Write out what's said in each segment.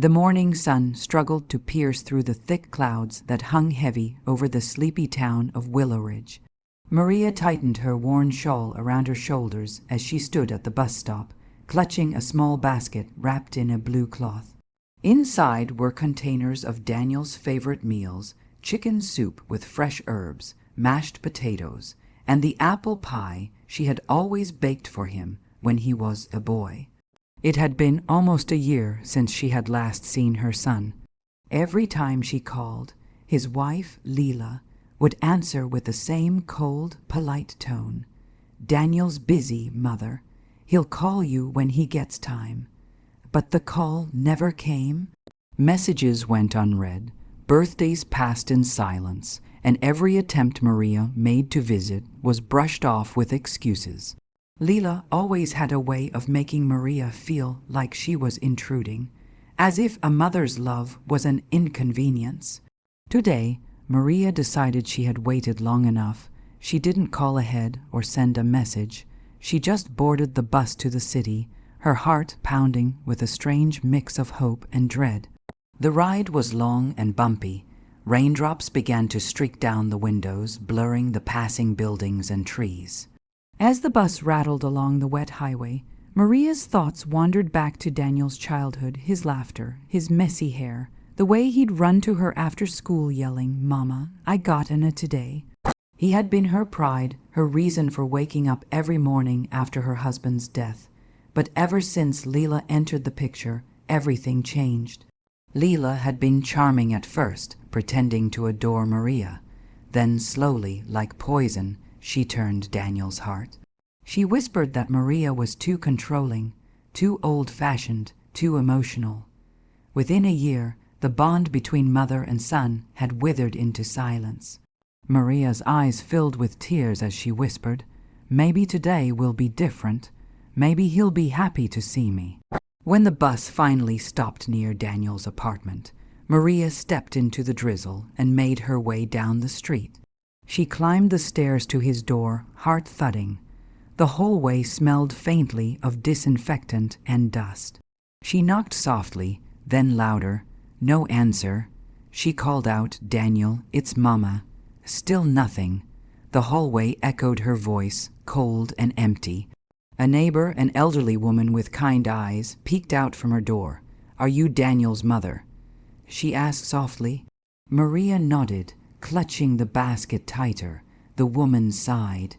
The morning sun struggled to pierce through the thick clouds that hung heavy over the sleepy town of Willow Ridge. Maria tightened her worn shawl around her shoulders as she stood at the bus stop, clutching a small basket wrapped in a blue cloth. Inside were containers of Daniel's favorite meals, chicken soup with fresh herbs, mashed potatoes, and the apple pie she had always baked for him when he was a boy. It had been almost a year since she had last seen her son. Every time she called, his wife, Leela, would answer with the same cold, polite tone. "Daniel's busy, Mother. He'll call you when he gets time." But the call never came. Messages went unread, birthdays passed in silence, and every attempt Maria made to visit was brushed off with excuses. Leela always had a way of making Maria feel like she was intruding, as if a mother's love was an inconvenience. Today, Maria decided she had waited long enough. She didn't call ahead or send a message. She just boarded the bus to the city, her heart pounding with a strange mix of hope and dread. The ride was long and bumpy. Raindrops began to streak down the windows, blurring the passing buildings and trees. As the bus rattled along the wet highway, Maria's thoughts wandered back to Daniel's childhood, his laughter, his messy hair, the way he'd run to her after school yelling, "Mama, I got in it today." He had been her pride, her reason for waking up every morning after her husband's death. But ever since Leela entered the picture, everything changed. Leela had been charming at first, pretending to adore Maria. Then slowly, like poison, she turned Daniel's heart. She whispered that Maria was too controlling, too old-fashioned, too emotional. Within a year, the bond between mother and son had withered into silence. Maria's eyes filled with tears as she whispered, "Maybe today will be different. Maybe he'll be happy to see me." When the bus finally stopped near Daniel's apartment, Maria stepped into the drizzle and made her way down the street. She climbed the stairs to his door, heart thudding. The hallway smelled faintly of disinfectant and dust. She knocked softly, then louder. No answer. She called out, "Daniel, it's Mama." Still nothing. The hallway echoed her voice, cold and empty. A neighbor, an elderly woman with kind eyes, peeked out from her door. "Are you Daniel's mother?" she asked softly. Maria nodded, clutching the basket tighter. The woman sighed.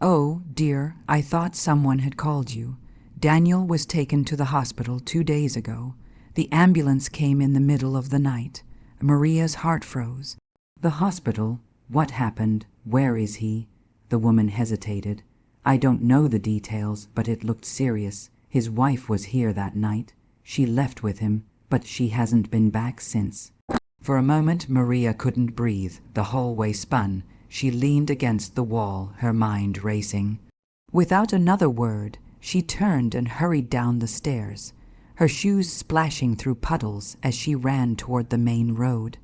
"Oh, dear, I thought someone had called you. Daniel was taken to the hospital 2 days ago. The ambulance came in the middle of the night." Maria's heart froze. "The hospital? What happened? Where is he?" The woman hesitated. "I don't know the details, but it looked serious. His wife was here that night. She left with him, but she hasn't been back since." For a moment Maria couldn't breathe. The hallway spun. She leaned against the wall, her mind racing. Without another word, she turned and hurried down the stairs, her shoes splashing through puddles as she ran toward the main road.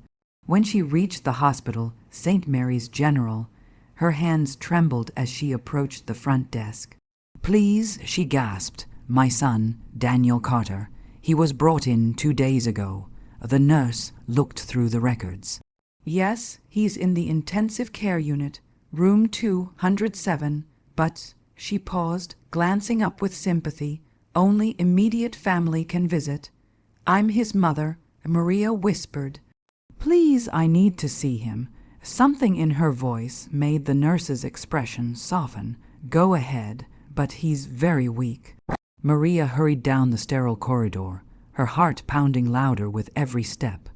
When she reached the hospital, St. Mary's General, her hands trembled as she approached the front desk. "Please," she gasped, "my son, Daniel Carter. He was brought in 2 days ago." The nurse looked through the records. "Yes, he's in the intensive care unit, room 207, but," she paused, glancing up with sympathy, "only immediate family can visit. I'm his mother," Maria whispered. "Please, I need to see him." Something in her voice made the nurse's expression soften. "Go ahead, but he's very weak." Maria hurried down the sterile corridor, her heart pounding louder with every step.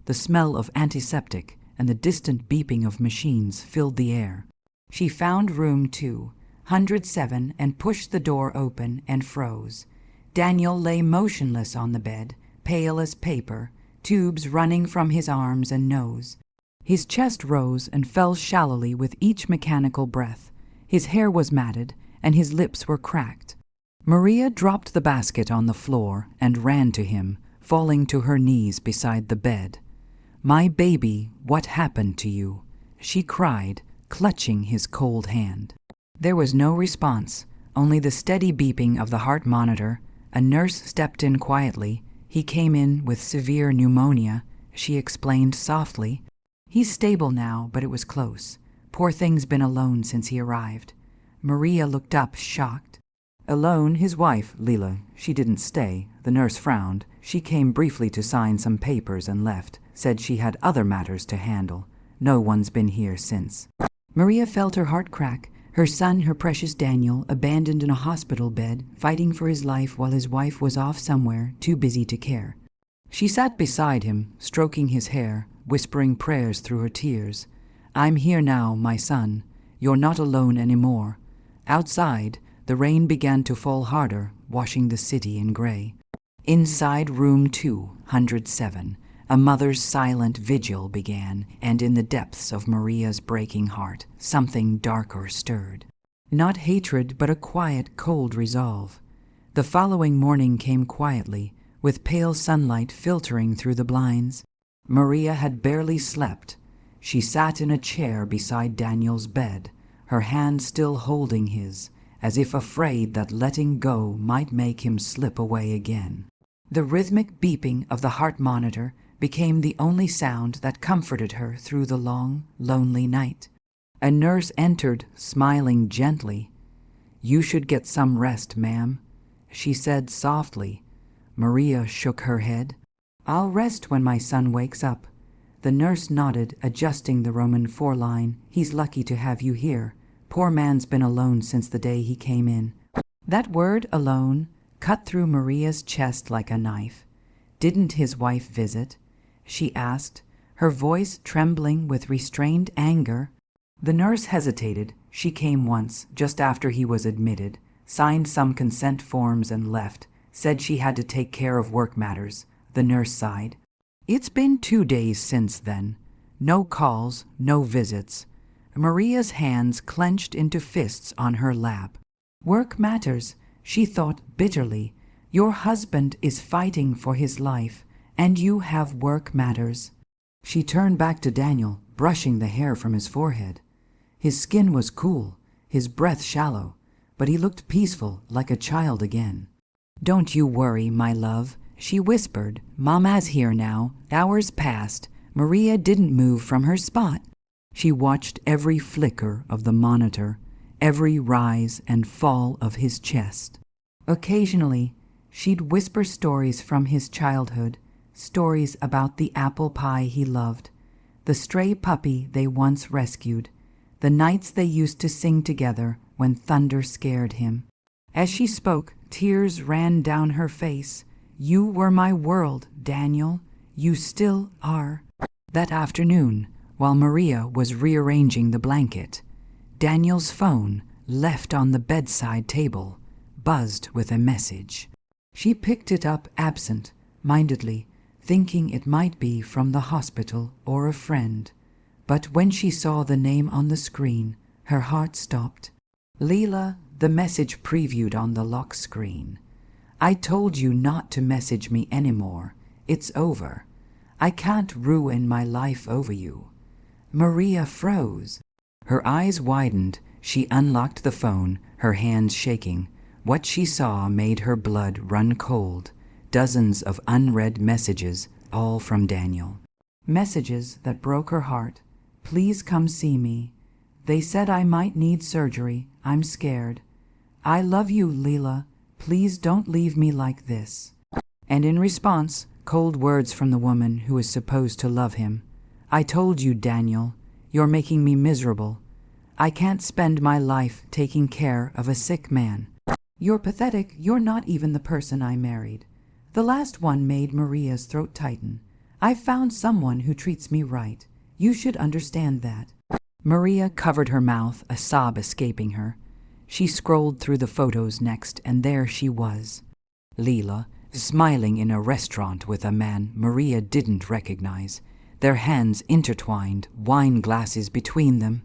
The smell of antiseptic and the distant beeping of machines filled the air. She found room 207 and pushed the door open and froze. Daniel lay motionless on the bed, pale as paper, tubes running from his arms and nose. His chest rose and fell shallowly with each mechanical breath. His hair was matted, and his lips were cracked. Maria dropped the basket on the floor and ran to him, falling to her knees beside the bed. "My baby, what happened to you?" she cried, clutching his cold hand. There was no response, only the steady beeping of the heart monitor. A nurse stepped in quietly, He came in with severe pneumonia, she explained softly. He's stable now, but it was close. Poor thing's been alone since he arrived. Maria looked up, shocked. Alone, his wife, Leila. She didn't stay. The nurse frowned. She came briefly to sign some papers and left, said she had other matters to handle. No one's been here since. Maria felt her heart crack. Her son, her precious Daniel, abandoned in a hospital bed, fighting for his life while his wife was off somewhere, too busy to care. She sat beside him, stroking his hair, whispering prayers through her tears. I'm here now, my son. You're not alone anymore. Outside, the rain began to fall harder, washing the city in gray. Inside room 207, a mother's silent vigil began, and in the depths of Maria's breaking heart, something darker stirred. Not hatred, but a quiet, cold resolve. The following morning came quietly, with pale sunlight filtering through the blinds. Maria had barely slept. She sat in a chair beside Daniel's bed, her hand still holding his, as if afraid that letting go might make him slip away again. The rhythmic beeping of the heart monitor became the only sound that comforted her through the long, lonely night. A nurse entered, smiling gently. "You should get some rest, ma'am," she said softly. Maria shook her head. "I'll rest when my son wakes up." The nurse nodded, adjusting the Roman 4 line. "He's lucky to have you here. Poor man's been alone since the day he came in." That word, alone, cut through Maria's chest like a knife. Didn't his wife visit? She asked, her voice trembling with restrained anger. The nurse hesitated. She came once, just after he was admitted, signed some consent forms and left, said she had to take care of work matters. The nurse sighed. It's been 2 days since then. No calls, no visits. Maria's hands clenched into fists on her lap. Work matters, she thought bitterly. Your husband is fighting for his life, and you have work matters. She turned back to Daniel, brushing the hair from his forehead. His skin was cool, his breath shallow, but he looked peaceful, like a child again. "Don't you worry, my love," she whispered. "Mama's here now." Hours passed. Maria didn't move from her spot. She watched every flicker of the monitor, every rise and fall of his chest. Occasionally, she'd whisper stories from his childhood, stories about the apple pie he loved, the stray puppy they once rescued, the nights they used to sing together when thunder scared him. As she spoke, tears ran down her face. "You were my world, Daniel. You still are." That afternoon, while Maria was rearranging the blanket, Daniel's phone, left on the bedside table, buzzed with a message. She picked it up absent-mindedly, thinking it might be from the hospital or a friend. But when she saw the name on the screen, her heart stopped. "Leila," the message previewed on the lock screen. "I told you not to message me anymore. It's over. I can't ruin my life over you." Maria froze. Her eyes widened. She unlocked the phone, her hands shaking. What she saw made her blood run cold. Dozens of unread messages, all from Daniel. Messages that broke her heart. "Please come see me. They said I might need surgery. I'm scared. I love you, Leila. Please don't leave me like this." And in response, cold words from the woman who is supposed to love him. "I told you, Daniel. You're making me miserable. I can't spend my life taking care of a sick man. You're pathetic. You're not even the person I married." The last one made Maria's throat tighten. "I've found someone who treats me right. You should understand that." Maria covered her mouth, a sob escaping her. She scrolled through the photos next, and there she was. Leila, smiling in a restaurant with a man Maria didn't recognize, their hands intertwined, wine glasses between them.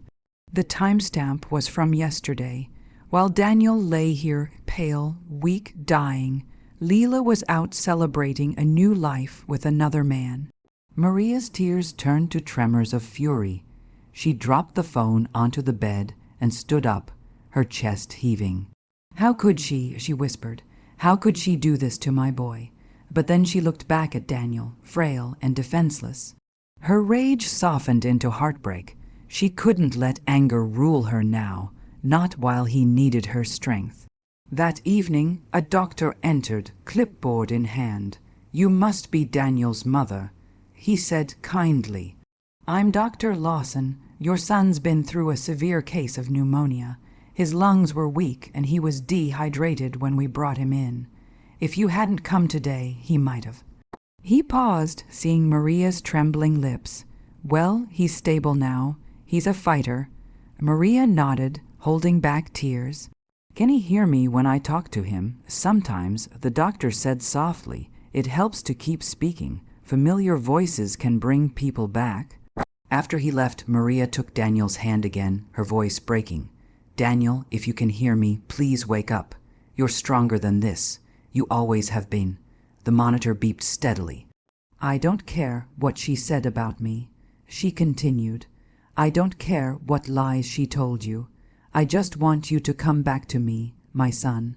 The timestamp was from yesterday. While Daniel lay here, pale, weak, dying, Leila was out celebrating a new life with another man. Maria's tears turned to tremors of fury. She dropped the phone onto the bed and stood up, her chest heaving. "How could she?" she whispered. "How could she do this to my boy? But then she looked back at Daniel, frail and defenseless. Her rage softened into heartbreak. She couldn't let anger rule her now, not while he needed her strength. That evening, a doctor entered, clipboard in hand. "You must be Daniel's mother," he said kindly. "I'm Dr. Lawson. Your son's been through a severe case of pneumonia. His lungs were weak and he was dehydrated when we brought him in. If you hadn't come today, he might have." He paused, seeing Maria's trembling lips. "Well, he's stable now. He's a fighter." Maria nodded, holding back tears. "Can he hear me when I talk to him?" "Sometimes," the doctor said softly. "It helps to keep speaking. Familiar voices can bring people back." After he left, Maria took Daniel's hand again, her voice breaking. "Daniel, if you can hear me, please wake up. You're stronger than this. You always have been." The monitor beeped steadily. "I don't care what she said about me," she continued. "I don't care what lies she told you. I just want you to come back to me, my son."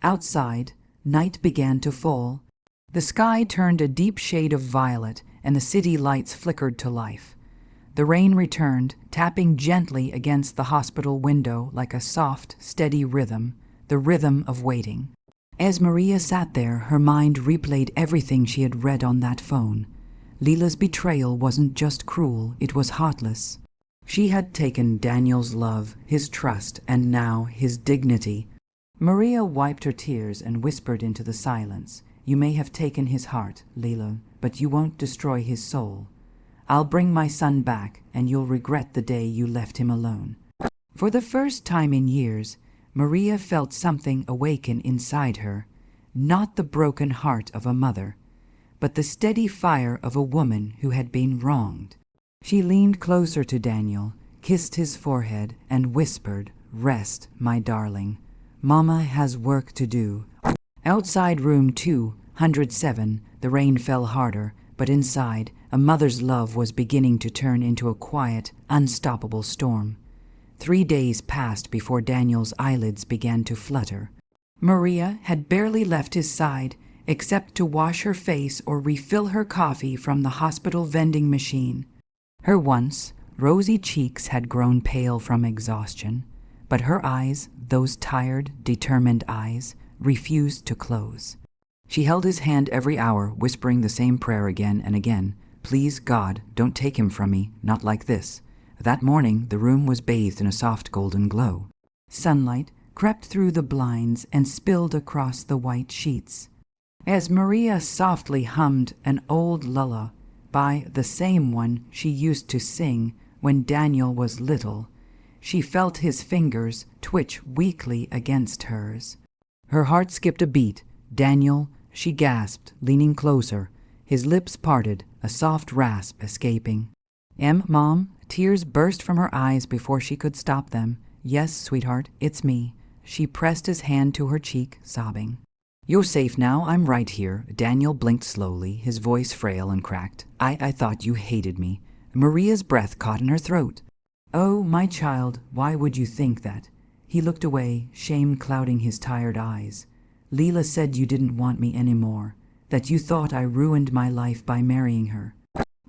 Outside, night began to fall. The sky turned a deep shade of violet, and the city lights flickered to life. The rain returned, tapping gently against the hospital window like a soft, steady rhythm, the rhythm of waiting. As Maria sat there, her mind replayed everything she had read on that phone. Leela's betrayal wasn't just cruel, it was heartless. She had taken Daniel's love, his trust, and now his dignity. Maria wiped her tears and whispered into the silence, "You may have taken his heart, Leela, but you won't destroy his soul. I'll bring my son back, and you'll regret the day you left him alone." For the first time in years, Maria felt something awaken inside her, not the broken heart of a mother, but the steady fire of a woman who had been wronged. She leaned closer to Daniel, kissed his forehead, and whispered, "Rest, my darling. Mama has work to do." Outside room 207, the rain fell harder, but inside, a mother's love was beginning to turn into a quiet, unstoppable storm. 3 days passed before Daniel's eyelids began to flutter. Maria had barely left his side, except to wash her face or refill her coffee from the hospital vending machine. Her once rosy cheeks had grown pale from exhaustion, but her eyes, those tired, determined eyes, refused to close. She held his hand every hour, whispering the same prayer again and again. "Please, God, don't take him from me, not like this." That morning, the room was bathed in a soft golden glow. Sunlight crept through the blinds and spilled across the white sheets. As Maria softly hummed an old lullaby, the same one she used to sing when Daniel was little, she felt his fingers twitch weakly against hers. Her heart skipped a beat. "Daniel," she gasped, leaning closer, his lips parted, a soft rasp escaping. "Mom?" Tears burst from her eyes before she could stop them. "Yes, sweetheart, it's me." She pressed his hand to her cheek, sobbing. "You're safe now, I'm right here." Daniel blinked slowly, his voice frail and cracked. I thought you hated me." Maria's breath caught in her throat. "Oh, my child, why would you think that?" He looked away, shame clouding his tired eyes. "Leela said you didn't want me anymore, that you thought I ruined my life by marrying her."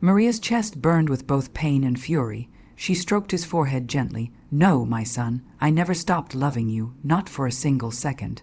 Maria's chest burned with both pain and fury. She stroked his forehead gently. "No, my son, I never stopped loving you, not for a single second.